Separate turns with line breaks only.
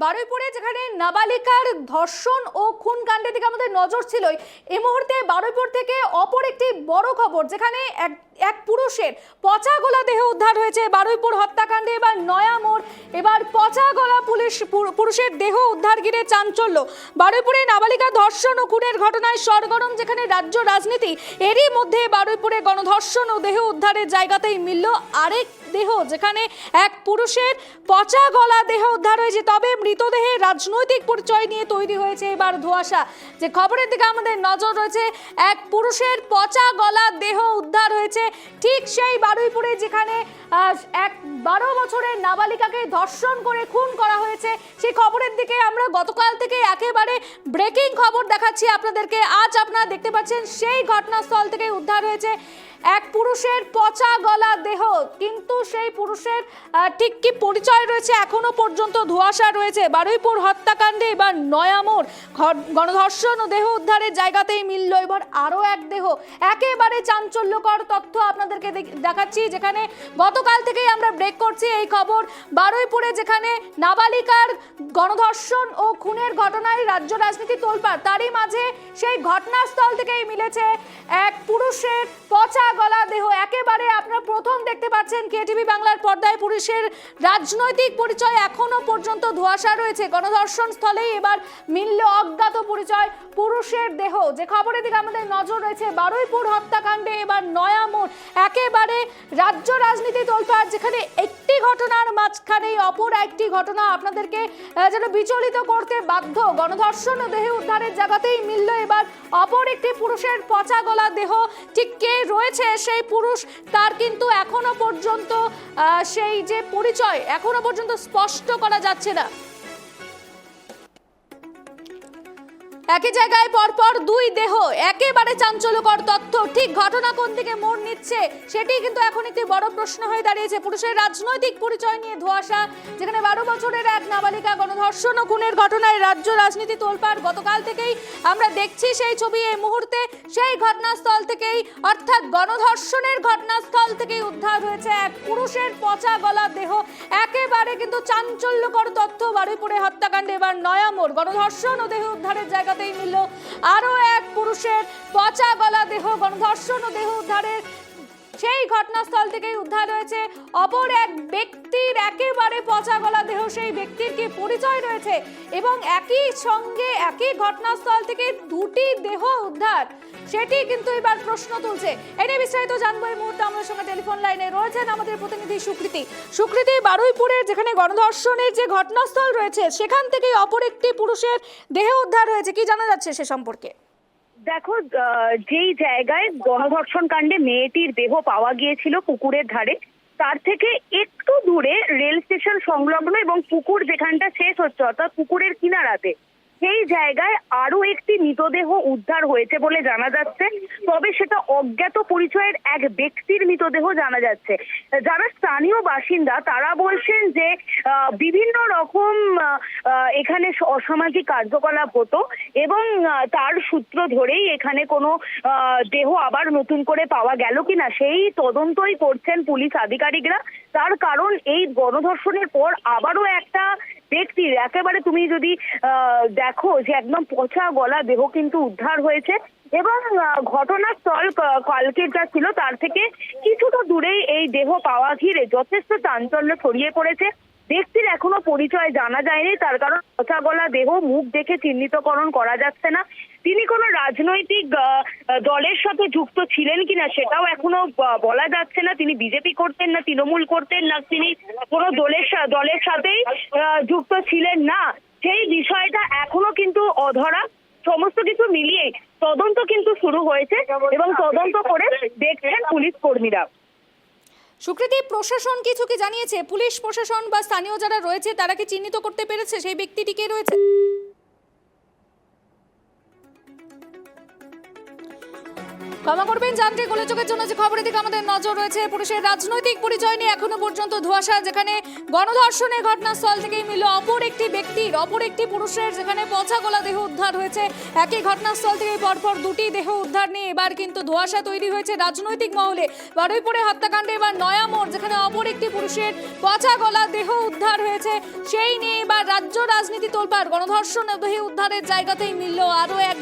বারুইপুরে যেখানে নাবালিকার ধর্ষণ ও খুন কাণ্ডের দিকে আমাদের নজর ছিল, এই মুহূর্তে বারুইপুর থেকে অপর একটি বড় খবর, যেখানে এক পুরুষের পচা গলা দেহ উদ্ধার হয়েছে। বারুইপুর হত্যাকাণ্ডে এবার নয়া মোড়, এবার পচা গলা পুরুষের দেহ উদ্ধার ঘিরে চাঞ্চল্য। বারুইপুরে নাবালিকা ধর্ষণ ও খুনের ঘটনায় সরগরম যেখানে রাজ্য রাজনীতি, এরই মধ্যে বারুইপুরে গণধর্ষণ ও দেহ উদ্ধারের জায়গাতেই মিলল আরেক দেহ, যেখানে এক পুরুষের পচা গলা দেহ উদ্ধার হয়েছে। তবে মৃতদেহের রাজনৈতিক পরিচয় নিয়ে তৈরি হয়েছে এবার ধোঁয়াশা। যে খবরের দিকে আমাদের নজর রয়েছে, এক পুরুষের পচা গলা দেহ উদ্ধার হয়েছে ঠিক সেই বারুইপুরে, যেখানে এক 12 বছরের নাবালিকাকে ধর্ষণ করে খুন করা হয়েছে। সেই খবরের দিকে আমরা গতকাল থেকে একেবারে ব্রেকিং খবর দেখাচ্ছি আপনাদেরকে। আজ আপনারা দেখতে পাচ্ছেন সেই ঘটনাস্থল থেকে উদ্ধার হয়েছে এক পুরুষের পচা গলা দেহ, কিন্তু সেই পুরুষের ঠিক কি পরিচয় রয়েছে এখনো পর্যন্ত ধোঁয়াশা রয়েছে। বারুইপুর হত্যাকাণ্ডে এবার নয়া মোড়, গণধর্ষণ ও দেহ উদ্ধারের জায়গাতেই মিলল এবার আরও এক দেহ। একেবারে চাঞ্চল্যকর তথ্য আপনাদেরকে দেখাচ্ছি, যেখানে গতকাল থেকেই আমরা ব্রেক করছি এই খবর। বারুইপুরে যেখানে নাবালিকার গণধর্ষণ ও খুনের ঘটনায় রাজ্য রাজনীতি তোলপাড়, তারই মাঝে সেই ঘটনাস্থল থেকেই মিলেছে এক পুরুষের পচা গলা দেহ। একেবারে আপনারা প্রথম দেখতে পাচ্ছেন কেটিভি বাংলার পর্দায়, পুরুষের রাজনৈতিক পরিচয় এখনো পর্যন্ত ধোঁয়াশা রয়েছে। গণধর্ষণ স্থলেই এবার মিলল অজ্ঞাত পরিচয় পুরুষের দেহ। যে খবরের দিকে আমাদের নজর রয়েছে, বারুইপুর হত্যাকাণ্ডে এবার নয়া মোড়, একেবারে রাজ্য রাজনীতি তোলপাড়, যেখানে একটি ঘটনার মাঝখানেই অপর একটি ঘটনা আপনাদেরকে যেন বিচলিত করতে বাধ্য। গণধর্ষণ ও দেহ উদ্ধারের জায়গাতেই মিলল এবার অপর একটি পুরুষের পচা গলা দেহ। ঠিক কে রয়েছে সেই পুরুষ, তার কিন্তু এখনো পর্যন্ত সেই যে পরিচয় এখনো পর্যন্ত স্পষ্ট করা যাচ্ছে না। একই জায়গায় পরপর দুই দেহ, একেবারে চাঞ্চল্যকর তথ্য। ঠিক ঘটনা কোন দিকে মোড় নিচ্ছে সেটি কিন্তু এখন একটি বড় প্রশ্ন হয়ে দাঁড়িয়েছে। পুরুষের রাজনৈতিক পরিচয় নিয়ে ধোঁয়াশা, যেখানে 12 বছরের এক নাবালিকা গণধর্ষণ ও খুনের ঘটনায় রাজ্য রাজনীতি তোলপাড়। গতকাল থেকেই আমরা দেখছি সেই ছবি। এই মুহূর্তে সেই ঘটনাস্থল থেকেই, অর্থাৎ গণধর্ষণের ঘটনাস্থল থেকেই উদ্ধার হয়েছে এক পুরুষের পচা গলা দেহ। একেবারে কিন্তু চাঞ্চল্যকর তথ্য। বারুইপুরে হত্যাকাণ্ডে এবার নয়া মোড়, গণধর্ষণ ও দেহ উদ্ধারের জায়গা মিলল আরো এক পুরুষের পচা গলা দেহ। গণধর্ষণ ও দেহ উদ্ধারের সেই ঘটনাস্থল থেকেই উদ্ধার হয়েছে অপর এক ব্যক্তির একেবারে পচা গলা দেহ। সেই ব্যক্তির কি পরিচয় রয়েছে, এবং একই সঙ্গে একই ঘটনাস্থল থেকে দুটি দেহ উদ্ধার, সেটি কিন্তু এবার প্রশ্ন তুলছে। এনে বিস্তারিত জানবো এই মুহূর্তে আমাদের সঙ্গে টেলিফোন লাইনে রয়েছেন আমাদের প্রতিনিধি সুকৃতি। বারুইপুরের যেখানে গণধর্ষণের যে ঘটনাস্থল রয়েছে, সেখান থেকেই অপর একটি পুরুষের দেহ উদ্ধার হয়েছে, কি জানা যাচ্ছে সে সম্পর্কে?
দেখো, যেই জায়গায় গণধর্ষণ কাণ্ডে মেয়েটির দেহ পাওয়া গিয়েছিল পুকুরের ধারে, তার থেকে একটু দূরে রেল স্টেশন সংলগ্ন এবং পুকুর যেখানটা শেষ হচ্ছে, অর্থাৎ পুকুরের কিনারাতে, সেই জায়গায় আরো একটি মৃতদেহ উদ্ধার হয়েছে বলে জানা যাচ্ছে। তবে সেটা অজ্ঞাত পরিচয়ের এক ব্যক্তির মৃতদেহ জানা যাচ্ছে। যারা স্থানীয় বাসিন্দা তারা বলছেন যে বিভিন্ন রকম এখানে অসামাজিক কার্যকলাপ হতো এবং তার সূত্র ধরেই এখানে কোনো দেহ আবার নতুন করে পাওয়া গেল কিনা সেই তদন্তই করছেন পুলিশ আধিকারিকরা। তার কারণ এই গণধর্ষণের পর আবারও একটা ব্যক্তির একেবারে, তুমি যদি দেখো যে একদম পচা গলা দেহ কিন্তু উদ্ধার হয়েছে, এবং ঘটনাস্থল কালকের যা ছিল তার থেকে কিছুটা দূরেই এই দেহ পাওয়া ঘিরে যথেষ্ট চাঞ্চল্য ছড়িয়ে পড়েছে। ব্যক্তির এখনো পরিচয় জানা যায়নি, তার কারণ পচা গলা দেহ, মুখ দেখে চিহ্নিতকরণ করা যাচ্ছে না। তিনি কোনো রাজনৈতিক দলের সাথে যুক্ত ছিলেন কিনা সেটাও এখনো বলা যাচ্ছে না। তিনি বিজেপি করতেন না তৃণমূল করতেন, না তিনি কোনো দলের সাথেই যুক্ত ছিলেন না, সেই বিষয়টা এখনো কিন্তু অধরা। সমস্ত কিছু মিলিয়ে তদন্ত কিন্তু শুরু হয়েছে এবং তদন্ত করে দেখছেন পুলিশ কর্মীরা।
সুকৃতি, প্রশাসন কিছু কি জানিয়েছে? পুলিশ প্রশাসন বা স্থানীয় যারা রয়েছে তারা কি চিহ্নিত করতে পেরেছে সেই ব্যক্তিটি কে রয়েছে? ক্ষমা করবেন, যান্ত্রিক গোলযোগের জন্য যে খবরের দিকে আমাদের নজর রয়েছে। পুরুষের রাজনৈতিক পরিচয় নিয়ে এখনো পর্যন্ত ধোঁয়াশা, যেখানে গণধর্ষণের ঘটনাস্থল থেকেই মিলল অপর একটি পুরুষের, যেখানে পচা গলা দেহ উদ্ধার হয়েছে। একই ঘটনাস্থল থেকে পরপর দুটি দেহ উদ্ধার নিয়ে এবার কিন্তু ধোঁয়াশা তৈরি হয়েছে রাজনৈতিক মহলে। বারুইপুরে হত্যাকাণ্ডে এবার নয়া মোড়, যেখানে অপর একটি পুরুষের পচা গলা দেহ উদ্ধার হয়েছে, সেই নিয়ে এবার রাজ্য রাজনীতি তোলপাড়। গণধর্ষণ দেহ উদ্ধারের জায়গাতেই মিলল আরও এক